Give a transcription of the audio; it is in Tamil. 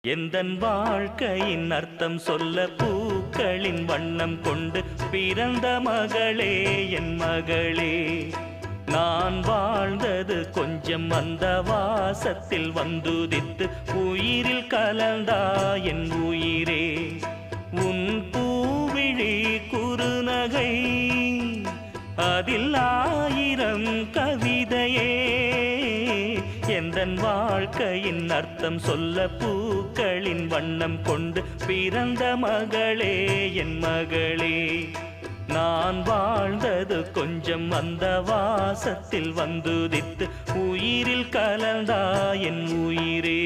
எந்தன் வாழ்க்கையின் அர்த்தம் சொல்ல பூக்களின் வண்ணம் கொண்டு பிறந்த மகளே என் மகளே. நான் வாழ்ந்தது கொஞ்சம் அந்த வாசத்தில் வந்துதித்து உயிரில் கலந்தா என் உயிரே. உன் பூவிழி குறுநகை அதில் ஆயிரம் கவிதையே. எந்தன் வாழ்க்கையின் அர்த்தம் சொல்ல பூக்களின் வண்ணம் கொண்டு பிறந்த மகளே என் மகளே. நான் வாழ்ந்தது கொஞ்சம் அந்த வாசத்தில் வந்துதித்து உயிரில் கலந்தா என் உயிரே.